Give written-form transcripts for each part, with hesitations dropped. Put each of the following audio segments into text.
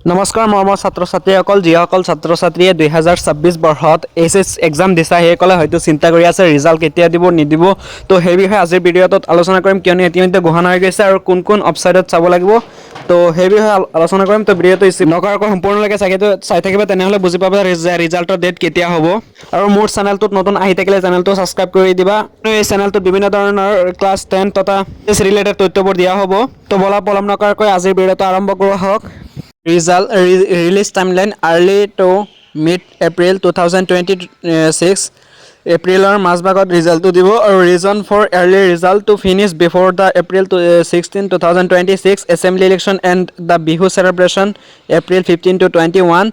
নমস্কাৰ মৰমৰ ছাত্ৰ ছাত্ৰীসকল যিসকল ছাত্ৰ ছাত্ৰীয়ে 2026 বৰ্ষত এইচএছ এক্সাম দিছা সেইসকলে হয়তো চিন্তা কৰি আছে ৰিজাল্ট কেতিয়া দিব নিদিব তো সেই বিষয়ে আজিৰ ভিডিঅ'টোত আলোচনা কৰিম কিয়নো ইতিমধ্যে ঘোষণা হৈ গৈছে আৰু কোন কোন ৱেবছাইটত চাব লাগিব তো সেই বিষয়ে আলোচনা কৰিম তো ভিডিঅ'টো স্কিপ নকৰাকৈ সম্পূৰ্ণলৈকে চাই থাকিবা তেনেহ'লে বুজি পাবা যে ৰিজাল্টৰ ডেট কেতিয়া হ'ব আৰু মোৰ চেনেলটোত নতুন আহি থাকিলে চেনেলটো ছাবস্ক্ৰাইব কৰি দিবা এই চেনেলটোত বিভিন্ন ধৰণৰ ক্লাছ 10 তথা এইচ ৰিলেটেড তথ্যবোৰ দিয়া হ'ব তো বলা পলম নকৰাকৈ আজিৰ ভিডিঅ'টো আৰম্ভ কৰোঁ হওক Result release timeline early to mid April 2026 এপ্ৰিলৰ মাজভাগত ৰিজাল্টটো দিব আৰু reason for early result to finish before the April 16 2026 assembly election and the Bihu celebration April 15 to 21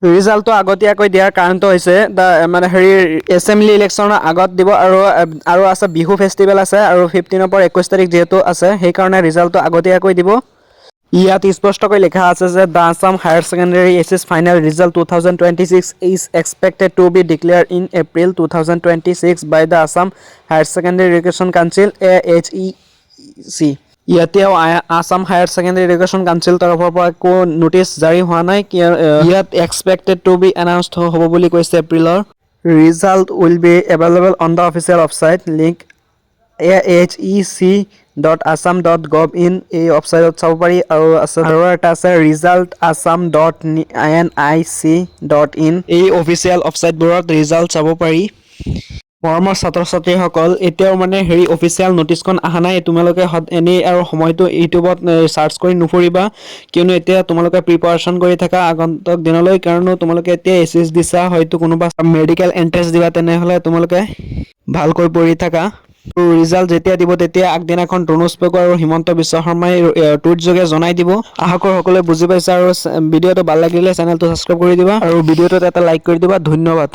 ৰিজাল্টটো আগতীয়াকৈ দিয়াৰ কাৰণটো হৈছে মানে এছেম্বলি ইলেকশ্যনৰ আগত দিব আৰু আছে বিহু ফেষ্টিভেল আছে আৰু 15 পৰা 21 তাৰিখ যেহেতু আছে সেইকাৰণে ৰিজাল্টটো আগতীয়াকৈ দিব ইয়াত স্পষ্টকৈ লিখা আছে যে the Assam higher secondary HS final result 2026 is expected to be declare in April 2026 by the Assam higher secondary education council AHEC ইয়াতেও Assam higher secondary education council তৰফৰ পৰা একো নোটিছ জাৰি হোৱা নাই ইয়াত এক্সপেক্টেড টু বি এনাউন্সড হ'ব বুলি কৈছে এপ্ৰিলৰ result will be available on the official website link ahec.assam.gov in এই ৱেবছাইটত চাব পাৰি আৰু এটা আছে result.assam.nic.in এই অফিচিয়েল ৱেবছাইটবোৰত ৰিজাল্ট চাব পাৰি মৰমৰ ছাত্ৰ ছাত্ৰীসকল এতিয়াও মানে অফিচিয়েল নটিছখন অহা নাই তোমালোকে এনেই আৰু সময়টো ইউটিউবত চাৰ্চ কৰি নুফুৰিবা কিয়নো এতিয়া তোমালোকে প্ৰিপাৰেশ্যন কৰি থাকা আগন্তুক দিনলৈ কাৰণ তোমালোকে এতিয়া এছএছ দিছা হয়তো কোনোবা মেডিকেল এন্ট্ৰেন্স দিবা তেনেহ'লে তোমালোকে ভালকৈ পঢ়ি থাকা ৰিজাল্ট যেতিয়া দিব তেতিয়া আগদিনাখন তনুজ পেগু আৰু হিমন্ত বিশ্ব শৰ্মাই টুইট যোগে জনাই দিব আশা কৰোঁ সকলোৱে বুজি পাইছে আৰু ভিডিঅ'টো ভাল লাগিলে চেনেলটো ছাবস্ক্ৰাইব কৰি দিবা আৰু ভিডিঅ'টোত এটা লাইক কৰি দিবা ধন্যবাদ